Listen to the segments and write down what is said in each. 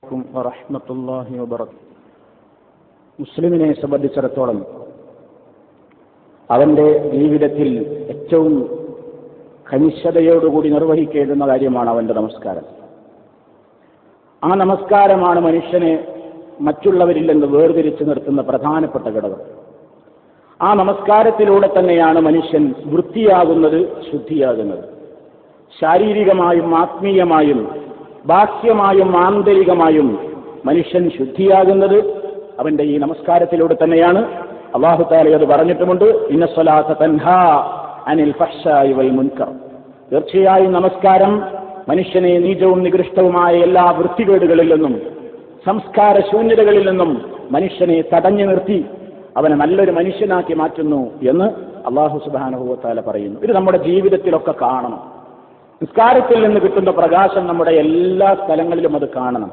വറഹ്മത്തുള്ളാഹി വബറകാതുഹു. മുസ്ലിമിനെ സംബന്ധിച്ചിടത്തോളം അവന്റെ ജീവിതത്തിൽ ഏറ്റവും കനിഷ്ഠതയോടുകൂടി നിർവഹിക്കേണ്ടുന്ന കാര്യമാണ് അവന്റെ നമസ്കാരം. ആ നമസ്കാരമാണ് മനുഷ്യനെ മറ്റുള്ളവരിൽ നിന്ന് വേർതിരിച്ചു നിർത്തുന്ന പ്രധാനപ്പെട്ട ഘടകം. ആ നമസ്കാരത്തിലൂടെ തന്നെയാണ് മനുഷ്യൻ വൃത്തിയാകുന്നത്, ശുദ്ധിയാകുന്നത്. ശാരീരികമായും ആത്മീയമായും ബാഹ്യമായും ആന്തരികമായും മനുഷ്യൻ ശുദ്ധിയാകുന്നത് അവന്റെ ഈ നമസ്കാരത്തിലൂടെ തന്നെയാണ്. അല്ലാഹു തആല അത് പറഞ്ഞിട്ടുമുണ്ട്, ഇന്ന സ്വലാത്ത തൻഹാ അനിൽ ഫഹ്ശാഇ വൽ മുൻകർ. തീർച്ചയായും നമസ്കാരം മനുഷ്യനെ നീചവും നികൃഷ്ടവുമായ എല്ലാ വൃത്തികേടുകളിൽ നിന്നും സംസ്കാര ശൂന്യതകളിൽ നിന്നും മനുഷ്യനെ തടഞ്ഞു നിർത്തി അവനെ നല്ലൊരു മനുഷ്യനാക്കി മാറ്റുന്നു എന്ന് അല്ലാഹു സുബ്ഹാനഹു വ തആല പറയുന്നു. ഇത് നമ്മുടെ ജീവിതത്തിലൊക്കെ കാണണം. നിസ്കാരത്തിൽ നിന്ന് കിട്ടുന്ന പ്രകാശം നമ്മുടെ എല്ലാ സ്ഥലങ്ങളിലും അത് കാണണം.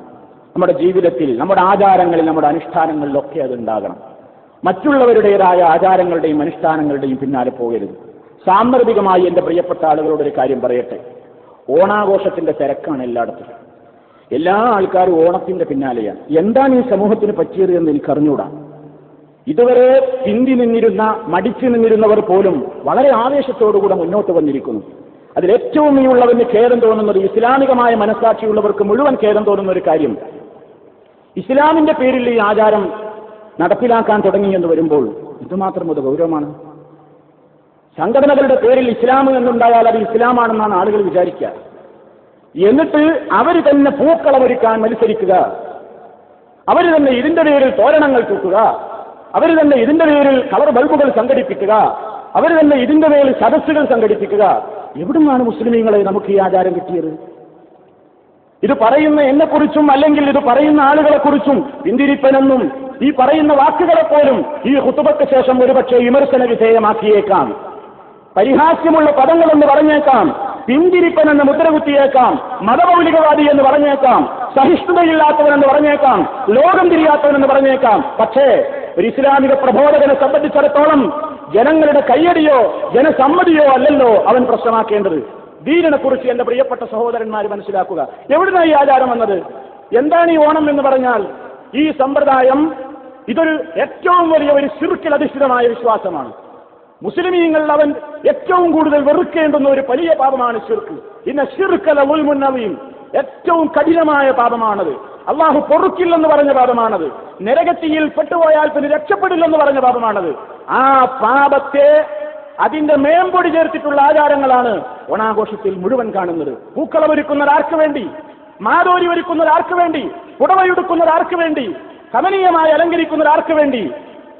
നമ്മുടെ ജീവിതത്തിൽ, നമ്മുടെ ആചാരങ്ങളിൽ, നമ്മുടെ അനുഷ്ഠാനങ്ങളിലൊക്കെ അത് ഉണ്ടാകണം. മറ്റുള്ളവരുടേതായ ആചാരങ്ങളുടെയും അനുഷ്ഠാനങ്ങളുടെയും പിന്നാലെ പോകരുത്. സാന്ദർഭികമായി എൻ്റെ പ്രിയപ്പെട്ട ആളുകളോടൊരു കാര്യം പറയട്ടെ. ഓണാഘോഷത്തിന്റെ തിരക്കാണ് എല്ലായിടത്തും. എല്ലാ ആൾക്കാരും ഓണത്തിന്റെ പിന്നാലെയാണ്. എന്താണ് ഈ സമൂഹത്തിന് പറ്റിയത് എന്ന് എനിക്കറിഞ്ഞൂടാ. ഇതുവരെ പിന്തി നിന്നിരുന്ന, മടിച്ചു നിന്നിരുന്നവർ പോലും വളരെ ആവേശത്തോടുകൂടെ മുന്നോട്ട് വന്നിരിക്കുന്നു. അതിലേറ്റവും ഈ ഉള്ളവന് ഖേദം തോന്നുന്നത്, ഇസ്ലാമികമായ മനസ്സാക്ഷിയുള്ളവർക്ക് മുഴുവൻ ഖേദം തോന്നുന്ന ഒരു കാര്യം, ഇസ്ലാമിന്റെ പേരിൽ ഈ ആചാരം നടപ്പിലാക്കാൻ തുടങ്ങി എന്ന് വരുമ്പോൾ ഇതുമാത്രം അത് ഗൗരവമാണ്. സംഘടനകളുടെ പേരിൽ ഇസ്ലാം എന്നുണ്ടായാൽ അത് ഇസ്ലാമാണെന്നാണ് ആളുകൾ വിചാരിക്കുക. എന്നിട്ട് അവർ തന്നെ പൂക്കളമൊരുക്കാൻ മത്സരിക്കുക, അവർ തന്നെ ഇതിന്റെ പേരിൽ തോരണങ്ങൾ തൂക്കുക, അവർ തന്നെ ഇതിന്റെ പേരിൽ കളർ ബൾബുകൾ സംഘടിപ്പിക്കുക, അവർ തന്നെ ഇതിന്റെ പേരിൽ സദസ്സുകൾ സംഘടിപ്പിക്കുക. എവിടുന്നാണ് മുസ്ലിമീങ്ങളെ നമുക്ക് ഈ ആചാരം കിട്ടിയത്? ഇത് പറയുന്ന എന്നെക്കുറിച്ചും അല്ലെങ്കിൽ ഇത് പറയുന്ന ആളുകളെക്കുറിച്ചും പിന്തിരിപ്പനെന്നും ഈ പറയുന്ന വാക്കുകളെ പോലും ഈ ഖുതുബയ്ക്ക് ശേഷം ഒരുപക്ഷെ വിമർശന വിധേയമാക്കിയേക്കാം. പരിഹാസ്യമുള്ള പദങ്ങളെന്ന് പറഞ്ഞേക്കാം, പിന്തിരിപ്പനെന്ന് മുദ്രകുത്തിയേക്കാം, മതമൗലികവാദി എന്ന് പറഞ്ഞേക്കാം, സഹിഷ്ണുതയില്ലാത്തവനെന്ന് പറഞ്ഞേക്കാം, ലോകം തിരിയാത്തവനെന്ന് പറഞ്ഞേക്കാം. പക്ഷേ ഒരു ഇസ്ലാമിക പ്രബോധകനെ സംബന്ധിച്ചിടത്തോളം ജനങ്ങളുടെ കയ്യടിയോ ജനസമ്മതിയോ അല്ലല്ലോ അവൻ പ്രശ്നമാക്കേണ്ടത്. ദീനിനെ കുറിച്ച് എന്റെ പ്രിയപ്പെട്ട സഹോദരന്മാർ മനസ്സിലാക്കുക. എവിടുന്നാണ് ഈ ആചാരം വന്നത്? എന്താണ് ഈ ഓണം എന്ന് പറഞ്ഞാൽ? ഈ സമ്പ്രദായം ഇതൊരു ഏറ്റവും വലിയ ഒരു ശിർക്കിൽ അധിഷ്ഠിതമായ വിശ്വാസമാണ്. മുസ്ലിമീങ്ങൾ അവൻ ഏറ്റവും കൂടുതൽ വെറുക്കേണ്ടുന്ന ഒരു വലിയ പാപമാണ് ശിർക്ക്. ഇന്ന ശിർക്കല ഉൽമുൻ അദീം, ഏറ്റവും കഠിനമായ പാപമാണത്. അള്ളാഹു പൊറുക്കില്ലെന്ന് പറഞ്ഞ പാപമാണത്. നരകത്തിയിൽ പെട്ടുപോയാൽ പിന്നെ രക്ഷപ്പെടില്ലെന്ന് പറഞ്ഞ പാപമാണത്. ആ പാപത്തെ അതിന്റെ മേമ്പൊടി ചേർത്തിട്ടുള്ള ആചാരങ്ങളാണ് ഓണാഘോഷത്തിൽ മുഴുവൻ കാണുന്നത്. പൂക്കളം ഒരുക്കുന്നത് ആർക്ക് വേണ്ടി? മാതോരി ഒരുക്കുന്നത് ആർക്ക് വേണ്ടി? പുടവയുടുക്കുന്നത് ആർക്ക് വേണ്ടി? കമനീയമായി അലങ്കരിക്കുന്നത് ആർക്ക് വേണ്ടി?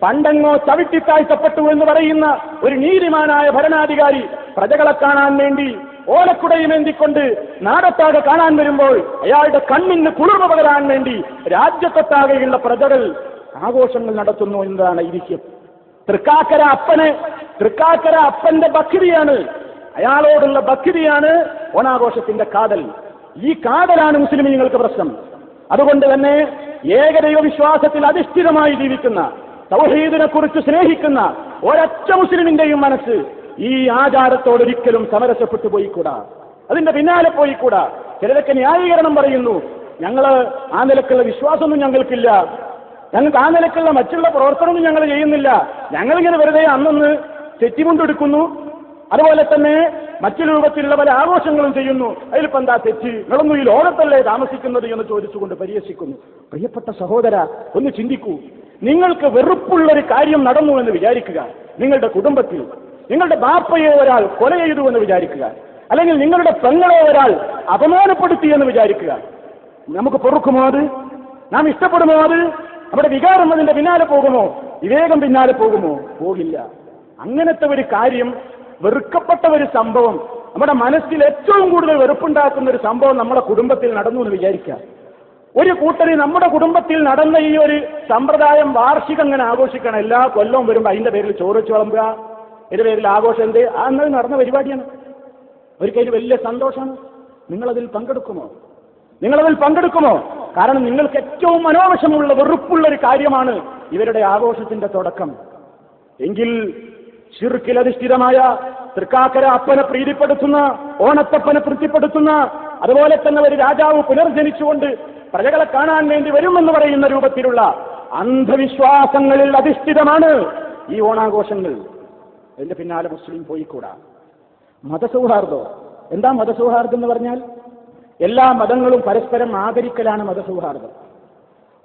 പണ്ടെങ്ങോ ചവിട്ടിത്താഴ്ത്തപ്പെട്ടു എന്ന് പറയുന്ന ഒരു നീതിമാനായ ഭരണാധികാരി പ്രജകളെ കാണാൻ വേണ്ടി ഓലക്കുടയുമേന്തിക്കൊണ്ട് നാടൊട്ടാകെ കാണാൻ വരുമ്പോൾ അയാളുടെ കണ്ണിന് കുളിർമ പകരാൻ വേണ്ടി രാജ്യത്തൊട്ടാകെയുള്ള പ്രജകൾ ആഘോഷങ്ങൾ നടത്തുന്നു എന്നതാണ് ഐതിഹ്യം. തൃക്കാക്കര അപ്പന്റെ ഭക്തിയാണ്, അയാളോടുള്ള ഭക്തിയാണ് ഓണാഘോഷത്തിന്റെ കാതൽ. ഈ കാതലാണ് മുസ്ലിമീങ്ങൾക്ക് പ്രശ്നം. അതുകൊണ്ട് തന്നെ ഏകദൈവ വിശ്വാസത്തിൽ അധിഷ്ഠിതമായി ജീവിക്കുന്ന, തൗഹീദിനെ കുറിച്ച് സ്നേഹിക്കുന്ന ഒരൊറ്റ മുസ്ലിമിന്റെയും മനസ്സ് ഈ ആചാരത്തോടൊരിക്കലും സമരസപ്പെട്ടു പോയിക്കൂടാ, അതിന്റെ പിന്നാലെ പോയിക്കൂടാ. ചിലരൊക്കെ ന്യായീകരണം പറയുന്നു, ഞങ്ങള് ആ നിലക്കുള്ള വിശ്വാസമൊന്നും ഞങ്ങൾക്കില്ല, ഞങ്ങൾക്ക് ആ നിലക്കുള്ള മറ്റുള്ള പ്രവർത്തനമൊന്നും ഞങ്ങൾ ചെയ്യുന്നില്ല, ഞങ്ങളിങ്ങനെ വെറുതെ അന്നൊന്ന് തെറ്റിമുണ്ടെടുക്കുന്നു, അതുപോലെ തന്നെ മറ്റു രൂപത്തിലുള്ള പല ആഘോഷങ്ങളും ചെയ്യുന്നു, അതിലിപ്പോ എന്താ തെറ്റ്? നിങ്ങളൊന്നും ഈ ലോകത്തല്ലേ താമസിക്കുന്നത് എന്ന് ചോദിച്ചുകൊണ്ട് പരിഹസിക്കുന്നു. പ്രിയപ്പെട്ട സഹോദര, ഒന്ന് ചിന്തിക്കൂ. നിങ്ങൾക്ക് വെറുപ്പുള്ളൊരു കാര്യം നടന്നു എന്ന് വിചാരിക്കുക. നിങ്ങളുടെ കുടുംബത്തിൽ നിങ്ങളുടെ ബാപ്പയെ ഒരാൾ കൊല ചെയ്തു എന്ന് വിചാരിക്കുക, അല്ലെങ്കിൽ നിങ്ങളുടെ പെങ്ങളെ ഒരാൾ അപമാനപ്പെടുത്തി എന്ന് വിചാരിക്കുക. നമുക്ക് പൊറുക്കുമോ അത്? നാം ഇഷ്ടപ്പെടുമോ അത്? നമ്മുടെ വികാരം അതിന്റെ പിന്നാലെ പോകുമോ? വിവേകം പിന്നാലെ പോകുമോ? പോകില്ല. അങ്ങനത്തെ ഒരു കാര്യം, വെറുക്കപ്പെട്ട ഒരു സംഭവം, നമ്മുടെ മനസ്സിൽ ഏറ്റവും കൂടുതൽ വെറുപ്പുണ്ടാക്കുന്ന ഒരു സംഭവം നമ്മുടെ കുടുംബത്തിൽ നടന്നു എന്ന് വിചാരിക്കുക. ഒരു കൂട്ടര് നമ്മുടെ കുടുംബത്തിൽ നടന്ന ഈ ഒരു സമ്പ്രദായം വാർഷികം അങ്ങനെ ആഘോഷിക്കണം. എല്ലാ കൊല്ലവും വരുമ്പോൾ അതിന്റെ പേരിൽ ചോറ് വെച്ച് വിളമ്പുക, ഇതിന്റെ പേരിൽ ആഘോഷം എന്ത്? അന്നത് നടന്ന പരിപാടിയാണ്. ഒരിക്കലും വലിയ സന്തോഷമാണ്. നിങ്ങളതിൽ പങ്കെടുക്കുമോ? കാരണം നിങ്ങൾക്ക് ഏറ്റവും മനോവശമുള്ള വെറുപ്പുള്ള ഒരു കാര്യമാണ് ഇവരുടെ ആഘോഷത്തിന്റെ തുടക്കം. എങ്കിൽ ശിർക്കിലധിഷ്ഠിതമായ തൃക്കാക്കര അപ്പനെ പ്രീതിപ്പെടുത്തുന്ന, ഓണത്തപ്പനെ തൃപ്തിപ്പെടുത്തുന്ന, അതുപോലെ തന്നെ ഒരു രാജാവ് പുനർജനിച്ചുകൊണ്ട് പ്രജകളെ കാണാൻ വേണ്ടി വരുമെന്ന് പറയുന്ന രൂപത്തിലുള്ള അന്ധവിശ്വാസങ്ങളിൽ അധിഷ്ഠിതമാണ് ഈ ഓണാഘോഷങ്ങൾ. അതിന്റെ പിന്നാലെ മുസ്ലിം പോയിക്കൂടാ. മതസൗഹാർദ്ദം എന്താ? മതസൗഹാർദ്ദം എന്ന് പറഞ്ഞാൽ എല്ലാ മതങ്ങളും പരസ്പരം ആദരിക്കലാണ് മതസൗഹാർദ്ദം.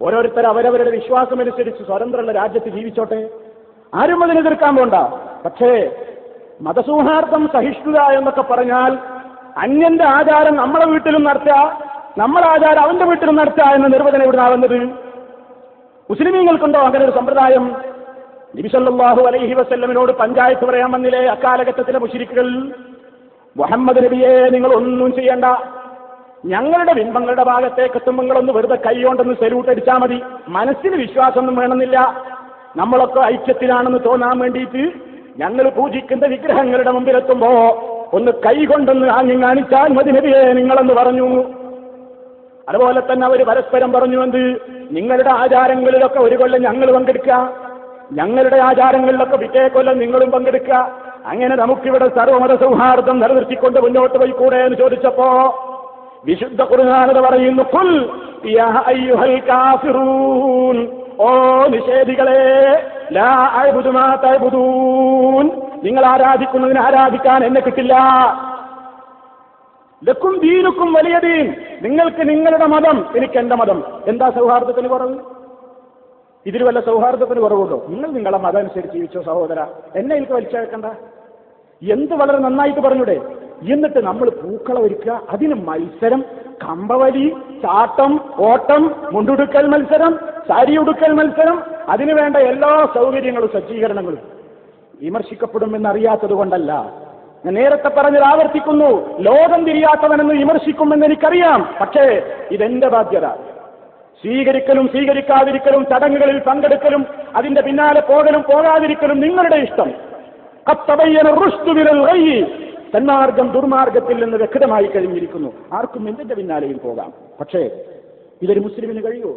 ഓരോരുത്തർ അവരവരുടെ വിശ്വാസമനുസരിച്ച് സ്വതന്ത്രമുള്ള രാജ്യത്ത് ജീവിച്ചോട്ടെ, ആരും അതിനെതിർക്കാൻ പോണ്ട. പക്ഷേ മതസൗഹാർദ്ദം, സഹിഷ്ണുത എന്നൊക്കെ പറഞ്ഞാൽ അന്യന്റെ ആചാരം നമ്മളെ വീട്ടിലും നടത്തുക, നമ്മളെ ആചാരം അവന്റെ വീട്ടിലും നടത്തുക എന്ന നിർവചനം എവിടുന്നാവുന്നത്? മുസ്ലിമീങ്ങൾക്കുണ്ടോ അങ്ങനെ ഒരു സമ്പ്രദായം? നബി സല്ലല്ലാഹു അലൈഹി വസല്ലമിനോട് പഞ്ചായത്ത് പറയാൻ വന്നില്ലേ അക്കാലഘട്ടത്തിലെ മുശ്രിക്കുകൾ? മുഹമ്മദ് നബിയെ, നിങ്ങൾ ഒന്നും ചെയ്യണ്ട, ഞങ്ങളുടെ ബിംബങ്ങളുടെ ഭാഗത്തേക്ക് എത്തുമ്പങ്ങളൊന്ന് വെറുതെ കൈകൊണ്ടൊന്ന് സല്യൂട്ട് അടിച്ചാൽ മതി, മനസ്സിന് വിശ്വാസമൊന്നും വേണമെന്നില്ല, നമ്മളൊക്കെ ഐക്യത്തിലാണെന്ന് തോന്നാൻ വേണ്ടിയിട്ട് ഞങ്ങൾ പൂജിക്കുന്ന വിഗ്രഹങ്ങളുടെ മുമ്പിലെത്തുമ്പോ ഒന്ന് കൈകൊണ്ടൊന്ന് ആംഗ്യം കാണിച്ചാൽ മതി നബിയെ നിങ്ങളെന്ന് പറഞ്ഞു. അതുപോലെ തന്നെ അവർ പരസ്പരം പറഞ്ഞു, എന്ത്? നിങ്ങളുടെ ആചാരങ്ങളിലൊക്കെ ഒരു കൊല്ലം ഞങ്ങൾ പങ്കെടുക്കുക, ഞങ്ങളുടെ ആചാരങ്ങളിലൊക്കെ പിറ്റേ കൊല്ലം നിങ്ങളും പങ്കെടുക്കുക, അങ്ങനെ നമുക്കിവിടെ സർവ്വമത സൗഹാർദ്ദം നിലനിർത്തിക്കൊണ്ട് മുന്നോട്ട് പോയിക്കൂടെ എന്ന് ചോദിച്ചപ്പോ വിശുദ്ധ ഖുർആൻ പറയുന്നു, ഖുൽ യാ അയ്യുഹൽ കാഫിറൂൻ, ഓ നിഷേധികളെ, ലാ അഅ്ബുദു മാ തഅ്ബുദൂൻ, നിങ്ങൾ ആരാധിക്കുന്നതിന് ആരാധിക്കാൻ എന്നെ കിട്ടില്ല. ലക്കും ദീനുക്കും വലിയ ദീൻ, നിങ്ങൾക്ക് നിങ്ങളുടെ മതം, എനിക്ക് എന്റെ മതം. എന്താ സൗഹാർദ്ദത്തിന് കുറവ്? ഇതിൽ വല്ല സൗഹാർദ്ദത്തിന് കുറവുണ്ടോ? നിങ്ങൾ നിങ്ങളെ മതം അനുസരിച്ച് ജീവിച്ചോ സഹോദര, എന്നെ എനിക്ക് വലിച്ചേക്കണ്ട. എന്ത് വളരെ നന്നായിട്ട് പറഞ്ഞൂടെ? എന്നിട്ട് നമ്മൾ പൂക്കള ഒരുക്കുക, അതിന് മത്സരം, കമ്പവലി, ചാട്ടം, ഓട്ടം, മുണ്ടുടുക്കൽ മത്സരം, സാരി ഉടുക്കൽ മത്സരം, അതിനു വേണ്ട എല്ലാ സൗകര്യങ്ങളും സജ്ജീകരണങ്ങളും വിമർശിക്കപ്പെടുമെന്നറിയാത്തത് കൊണ്ടല്ല. ഞാൻ നേരത്തെ പറഞ്ഞത് ആവർത്തിക്കുന്നു, ലോകം തിരിയാത്തവനെന്ന് വിമർശിക്കുമെന്ന് എനിക്കറിയാം. പക്ഷേ ഇതെന്റെ ബാധ്യത. സ്വീകരിക്കലും സ്വീകരിക്കാതിരിക്കലും, ചടങ്ങുകളിൽ പങ്കെടുക്കലും അതിന്റെ പിന്നാലെ പോകലും പോകാതിരിക്കലും നിങ്ങളുടെ ഇഷ്ടം. സന്മാർഗം ദുർമാർഗത്തിൽ നിന്ന് വ്യക്തമായി കഴിഞ്ഞിരിക്കുന്നു. ആർക്കും എന്തിന്റെ പിന്നാലെയും പോകാം. പക്ഷേ ഇതൊരു മുസ്ലിമിന് കഴിയുമോ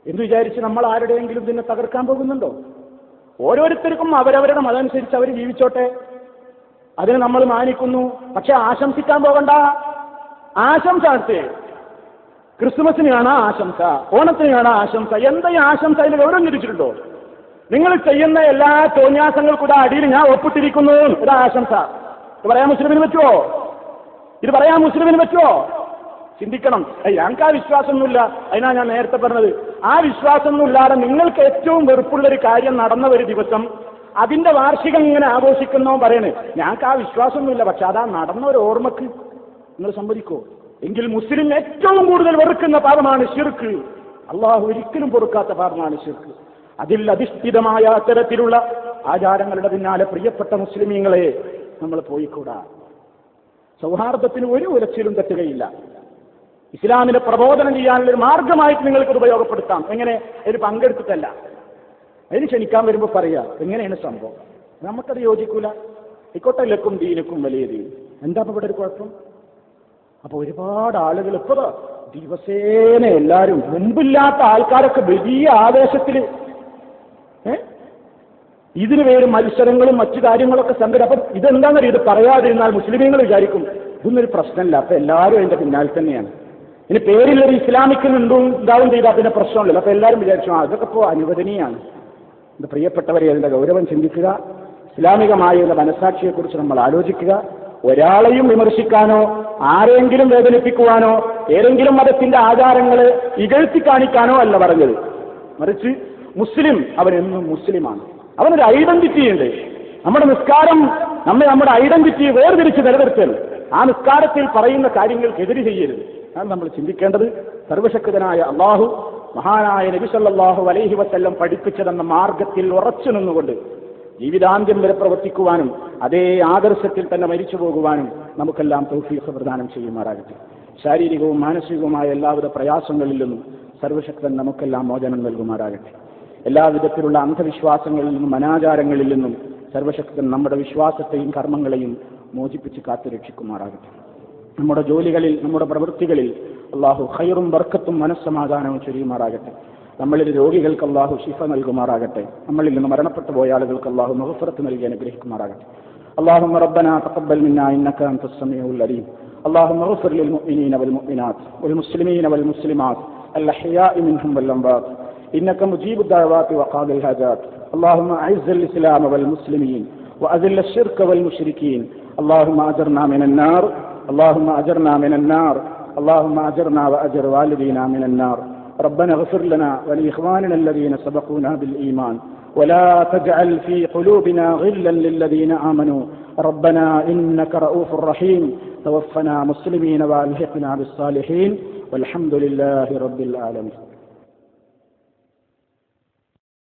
എന്ന് വിചാരിച്ച് നമ്മൾ ആരുടെയെങ്കിലും ഇതിനെ തകർക്കാൻ പോകുന്നുണ്ടോ? ഓരോരുത്തർക്കും അവരവരുടെ മതമനുസരിച്ച് അവർ ജീവിച്ചോട്ടെ, അതിന് നമ്മൾ മാനിക്കുന്നു. പക്ഷെ ആശംസിക്കാൻ പോകണ്ട. ആശംസ നടത്തേ, ക്രിസ്മസിന് കാണാ ആശംസ, ഓണത്തിന് കാണാ ആശംസ. എന്താ ഈ ആശംസ? അതിന് ഗൗരവം തിരിച്ചിട്ടുണ്ടോ? നിങ്ങൾ ചെയ്യുന്ന എല്ലാ തോന്യാസങ്ങൾക്കൂടെ അടിയിൽ ഞാൻ ഒപ്പിട്ടിരിക്കുന്നു ഒരു ആശംസ. ഇത് പറയാൻ മുസ്ലിമിന് പറ്റുമോ? ഇത് പറയാൻ മുസ്ലിമിന് പറ്റുമോ? ചിന്തിക്കണം. ഞങ്ങൾക്ക് ആ വിശ്വാസമൊന്നുമില്ല. അതിനാ ഞാൻ നേരത്തെ പറഞ്ഞത്, ആ വിശ്വാസമൊന്നുമില്ലാതെ നിങ്ങൾക്ക് ഏറ്റവും വെറുപ്പുള്ളൊരു കാര്യം നടന്ന ഒരു ദിവസം അതിന്റെ വാർഷികം ഇങ്ങനെ ആഘോഷിക്കുന്നോ പറയണേ, ഞങ്ങൾക്ക് ആ വിശ്വാസമൊന്നുമില്ല, പക്ഷെ അതാ നടന്ന ഒരു ഓർമ്മക്ക് നിങ്ങൾ സമ്മതിക്കോ? എങ്കിൽ മുസ്ലിം ഏറ്റവും കൂടുതൽ വെറുക്കുന്ന പാപമാണ് ശിർക്ക്. അള്ളാഹു ഒരിക്കലും പൊറുക്കാത്ത പാപമാണ് ശിർക്ക്. അതിൽ അധിഷ്ഠിതമായ തരത്തിലുള്ള ആചാരങ്ങളുടെ പിന്നാലെ പ്രിയപ്പെട്ട മുസ്ലിമീങ്ങളെ നമ്മൾ പോയിക്കൂടാ. സൗഹാർദ്ദത്തിന് ഒരു ഉലച്ചിലും തെറ്റുകയില്ല. ഇസ്ലാമിനെ പ്രബോധനം ചെയ്യാനുള്ള ഒരു മാർഗമായിട്ട് നിങ്ങൾക്ക് ഉപയോഗപ്പെടുത്താം. എങ്ങനെ? അതിൽ പങ്കെടുത്തിട്ടല്ല, അതിന് ക്ഷണിക്കാൻ വരുമ്പോൾ പറയാ എങ്ങനെയാണ് സംഭവം. നമുക്കത് യോജിക്കൂല. ഇക്കോട്ടലക്കും ദീനക്കും വലിയ ദീൻ. എന്താ ഇവിടെ ഒരു കുഴപ്പം? അപ്പൊ ഒരുപാട് ആളുകൾ ഇപ്പൊ ദിവസേന എല്ലാവരും, മുമ്പില്ലാത്ത ആൾക്കാരൊക്കെ വലിയ ആവേശത്തിൽ ഇതിന് പേര് മത്സരങ്ങളും മറ്റു കാര്യങ്ങളൊക്കെ സംഘടന. അപ്പം ഇതെന്താണെന്നറിയ, ഇത് പറയാതിരുന്നാൽ മുസ്ലിമീങ്ങൾ വിചാരിക്കും ഇതൊന്നൊരു പ്രശ്നമില്ല, അപ്പൊ എല്ലാവരും അതിന്റെ പിന്നാലെ തന്നെയാണ്. ഇനി പേരിലൊരു ഇസ്ലാമിക്ക് ഉണ്ടാവും ചെയ്താൽ പിന്നെ പ്രശ്നമില്ലല്ലോ. അപ്പൊ എല്ലാവരും വിചാരിച്ചു അതൊക്കെ ഇപ്പോൾ അനുവദനീയാണ്. ഇത് പ്രിയപ്പെട്ടവരെ, അതിന്റെ ഗൗരവം ചിന്തിക്കുക. ഇസ്ലാമികമായ മനസാക്ഷിയെക്കുറിച്ച് നമ്മൾ ആലോചിക്കുക. ഒരാളെയും വിമർശിക്കാനോ ആരെങ്കിലും വേദനിപ്പിക്കുവാനോ ഏതെങ്കിലും മതത്തിന്റെ ആചാരങ്ങൾ ഇകഴ്ത്തി കാണിക്കാനോ അല്ല പറഞ്ഞത്. മറിച്ച് മുസ്ലിം അവനെന്നും മുസ്ലിമാണ്. അവനൊരു ഐഡന്റിറ്റി ഉണ്ട്. നമ്മുടെ നിസ്കാരം നമ്മുടെ ഐഡന്റിറ്റിയെ വേർതിരിച്ച് നിലനിർത്തൽ. ആ നിസ്കാരത്തിൽ പറയുന്ന കാര്യങ്ങൾക്ക് എതിര് ചെയ്യരുത്. അതാണ് നമ്മൾ ചിന്തിക്കേണ്ടത്. സർവശക്തനായ അള്ളാഹു, മഹാനായ നബി സല്ലല്ലാഹു അലൈഹി വസല്ലം പഠിപ്പിച്ചതെന്ന മാർഗത്തിൽ ഉറച്ചു നിന്നുകൊണ്ട് ജീവിതാന്ത്യം വരെ പ്രവർത്തിക്കുവാനും അതേ ആദർശത്തിൽ തന്നെ മരിച്ചു പോകുവാനും നമുക്കെല്ലാം തൗഫീഖ് പ്രദാനം ചെയ്യുമാറാകട്ടെ. ശാരീരികവും മാനസികവുമായ എല്ലാവിധ പ്രയാസങ്ങളിൽ നിന്നും സർവശക്തൻ നമുക്കെല്ലാം മോചനം നൽകുമാറാകട്ടെ. എല്ലാവിധത്തിലുള്ള അന്ധവിശ്വാസങ്ങളിൽ നിന്നും അനാചാരങ്ങളിൽ നിന്നും സർവശക്തൻ നമ്മുടെ വിശ്വാസത്തെയും കർമ്മങ്ങളെയും മോചിപ്പിച്ച് കാത്തുരക്ഷിക്കുമാറാകട്ടെ. നമ്മുടെ ജോലികളിൽ, നമ്മുടെ പ്രവൃത്തികളിൽ അള്ളാഹു ഖൈറും ബർക്കത്തും മനസ്സമാധാനവും ചൊരിയുമാറാകട്ടെ. നമ്മളിൽ രോഗികൾക്ക് അള്ളാഹു ശിഫ നൽകുമാറാകട്ടെ. നമ്മളിൽ നിന്ന് മരണപ്പെട്ടു പോയ ആളുകൾക്ക് അള്ളാഹു മഗ്ഫിറത്ത് നൽകി അനുഗ്രഹിക്കുമാറാകട്ടെ. اللهم ربنا تقبل منا إنك أنت السميع العليم اللهم اغفر للمؤمنين والمؤمنات والمسلمين والمسلمات الأحياء منهم والأموات إنك مجيب الدعوات وقاضي الحاجات. اللهم أعز الإسلام والمسلمين وأذل الشرك والمشركين. اللهم أجرنا من النار، اللهم أجرنا من النار، اللهم أجرنا وأجر والدينا من النار. ربنا اغفر لنا ولإخواننا الذين سبقونا بالإيمان ولا تجعل في قلوبنا غلا للذين آمنوا ربنا إنك رؤوف رحيم. توفنا مسلمين وألحقنا بالصالحين والحمد لله رب العالمين.